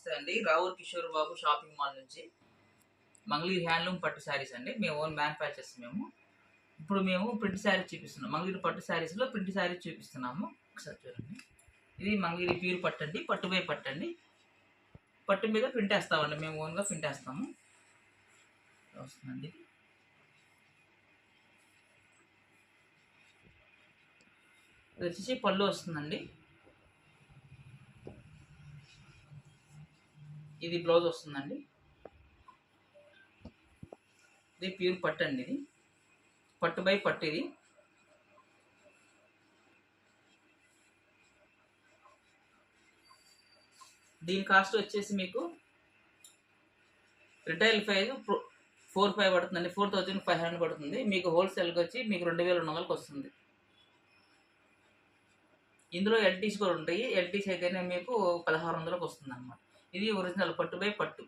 నమస్తే అండి. రావూర్ Kishore Babu shopping mall నుంచి మంగళగిరి హ్యాండ్లూమ్ పట్టు శారీస్ అండి. మేము ఓన్ మ్యానుఫ్యాక్చర్స్ మేము. ఇప్పుడు మేము ప్రింట్ శారీస్ చూపిస్తున్నాం. మంగళగిరి పట్టు శారీస్లో ప్రింట్ శారీస్ చూపిస్తున్నాము. ఒకసారి చూడండి. ఇది మంగళగిరి ప్యూర్ పట్టు అండి. పట్టు బై పట్టు అండి. పట్టు మీద ప్రింట్ వేస్తామండి. మేము ఓన్గా ప్రింట్ వేస్తాము. వస్తుందండి. ఇది వచ్చేసి పళ్ళు వస్తుందండి. ఇది బ్లౌజ్ వస్తుందండి. ఇది ప్యూర్ పట్టు అండి. ఇది పట్టు బై పట్టు. ఇది దీని కాస్ట్ వచ్చేసి మీకు రిటైల్ ప్రైస్ 4,500 పడుతుందండి. 4,500 పడుతుంది. మీకు హోల్సేల్కి వచ్చి మీకు 2,200కి వస్తుంది. ఇందులో ఎల్టీస్ కూడా ఉంటాయి. ఎల్టీస్ అయితేనే మీకు 1,600కి వస్తుంది అన్నమాట. ఇది ఒరిజినల్ పట్టు బై పట్టు.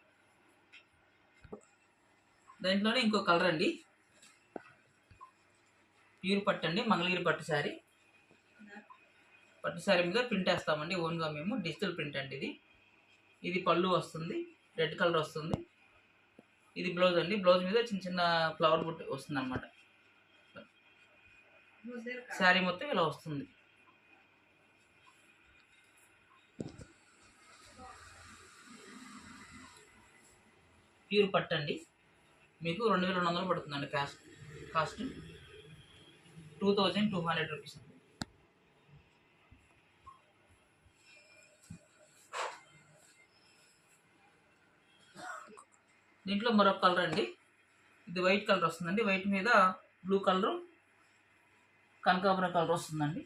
దాంట్లోనే ఇంకో కలర్ అండి. ప్యూర్ పట్టు అండి. మంగళగిరి పట్టు శారీ. పట్టు శారీ మీద ప్రింట్ వేస్తామండి ఓన్గా మేము. డిజిటల్ ప్రింట్ అండి ఇది. ఇది పళ్ళు వస్తుంది. రెడ్ కలర్ వస్తుంది. ఇది బ్లౌజ్ అండి. బ్లౌజ్ మీద చిన్న చిన్న ఫ్లవర్ బుట్ వస్తుంది అన్నమాట. శారీ మొత్తం ఇలా వస్తుంది. ప్యూర్ పట్టు అండి. మీకు 2,200 పడుతుందండి. Cost 2,200 rupees. దీంట్లో మరొక కలర్ అండి. ఇది వైట్ కలర్ వస్తుందండి. వైట్ మీద బ్లూ కలరు కనకాంబరం కలర్ వస్తుందండి.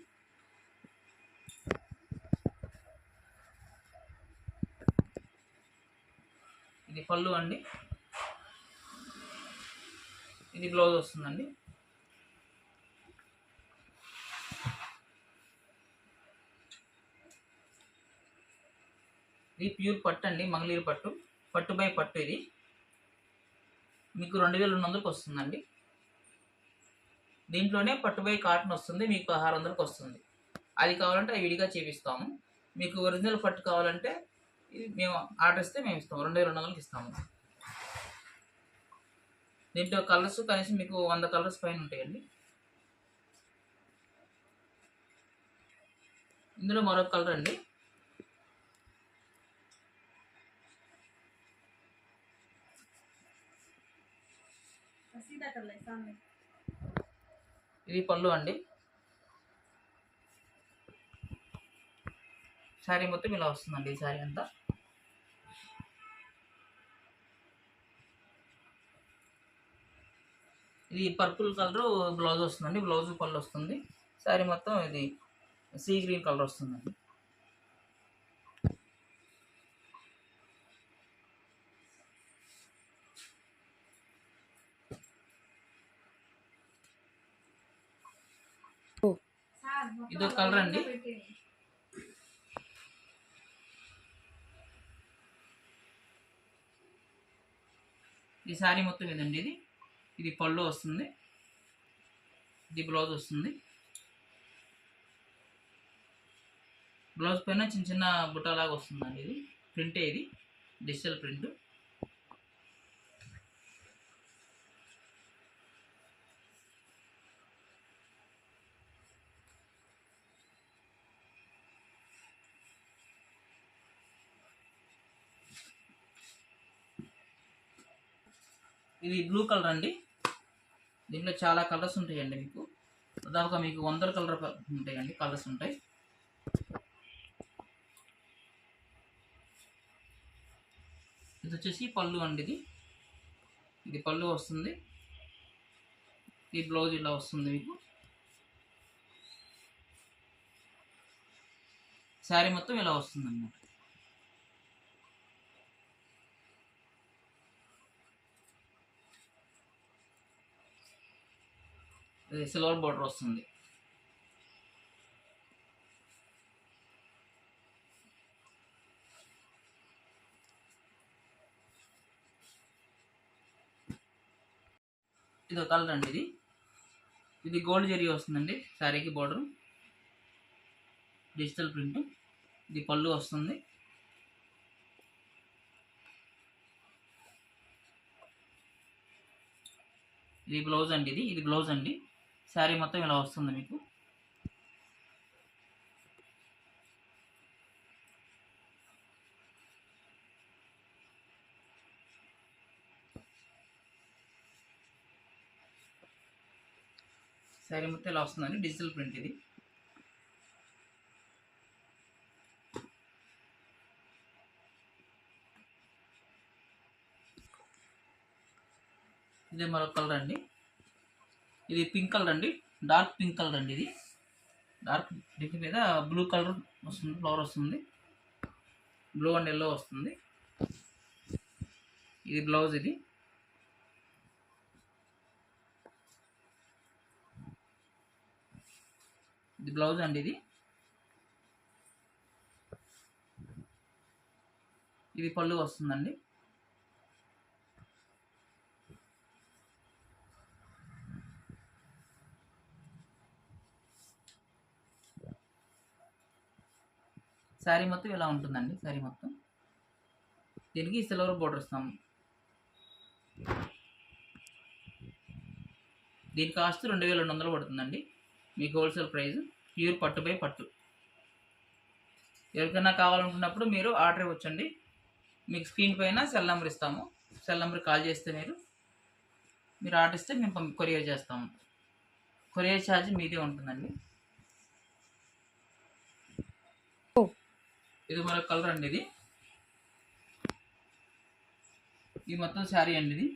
ఇది పళ్ళు అండి. ఇది బ్లౌజ్ వస్తుందండి. ఇది ప్యూర్ పట్టు అండి. మంగళగిరి పట్టు. పట్టు బై పట్టు. ఇది మీకు 2,200కి వస్తుందండి. దీంట్లోనే పట్టు బై కాటన్ వస్తుంది. మీకు 1,600కి వస్తుంది. అది కావాలంటే అవి విడిగా చేపిస్తాము. మీకు ఒరిజినల్ పట్టు కావాలంటే మేము ఆర్డర్ ఇస్తే మేము ఇస్తాము. 2,200కి ఇస్తాము. దీంట్లో కలర్స్ కనీసం మీకు 100 కలర్స్ పైన ఉంటాయండి. ఇందులో మరొక కలర్ అండి. ఇది పళ్ళు అండి. శారీ మొత్తం ఇలా వస్తుందండి. ఈ శారీ అంతా ఇది పర్పుల్ కలర్ బ్లౌజ్ వస్తుందండి. బ్లౌజ్ పళ్ళు వస్తుంది. శారీ మొత్తం ఇది సీ గ్రీన్ కలర్ వస్తుందండి. ఇదో కలర్ అండి. ఈ శారీ మొత్తం ఇదండి. ఇది పళ్ళు వస్తుంది. ఇది బ్లౌజ్ వస్తుంది. బ్లౌజ్ పైన చిన్న చిన్న బుట్టలాగా వస్తుందండి. ఇది ప్రింటే. ఇది డిజిటల్ ప్రింట్. ఇది బ్లూ కలర్ అండి. దీంట్లో చాలా కలర్స్ ఉంటాయండి. మీకు దాదాపుగా మీకు 100 కలర్ ఉంటాయండి. కలర్స్ ఉంటాయి. ఇది వచ్చేసి పళ్ళు అండి. ఇది పళ్ళు వస్తుంది. ఈ బ్లౌజ్ ఇలా వస్తుంది. మీకు శారీ మొత్తం ఇలా వస్తుంది అన్నమాట. సిల్వర్ బోర్డర్ వస్తుంది. ఇది కలర్ అండి. ఇది గోల్డ్ జరీ వస్తుందండి. శారీకి బోర్డర్ డిజిటల్ ప్రింట్. ఇది పళ్ళు వస్తుంది. ఇది బ్లౌజ్ అండి, ఇది బ్లౌజ్ అండి. శారీ మొత్తం ఇలా వస్తుంది మీకు. శారీ మొత్తం ఇలా వస్తుందండి, డిజిటల్ ప్రింట్ ఇది. ఇది మరొక కలర్ అండి, ఇది పింక్ కలర్ అండి, డార్క్ పింక్ కలర్ అండి. ఇది డార్క్ దీని మీద బ్లూ కలర్ వస్తుంది, ఫ్లవర్ వస్తుంది, బ్లూ అండ్ ఎల్లో వస్తుంది. ఇది బ్లౌజ్, ఇది బ్లౌజ్ అండి. ఇది పళ్ళు వస్తుందండి. శారీ మొత్తం ఇలా ఉంటుందండి. శారీ మొత్తం దీనికి సిల్వర్ బోర్డర్ ఇస్తాము. దీని కాస్ట్ 2200 పడుతుందండి మీకు హోల్సేల్ ప్రైస్. ప్యూర్ పట్టు బై పట్టు. ఎవరికైనా కావాలనుకున్నప్పుడు మీరు ఆర్డర్ ఇవ్వచ్చండి. మీకు స్క్రీన్ పైన సెల్ నెంబర్ ఇస్తాము. సెల్ నెంబర్ కాల్ చేస్తే మీరు ఆర్డర్ ఇస్తే మేము కొరియర్ చేస్తాము. కొరియర్ ఛార్జ్ మీదే ఉంటుందండి. ఇది మరొక కలర్ అండి. ఇది మొత్తం శారీ అండి. ఇది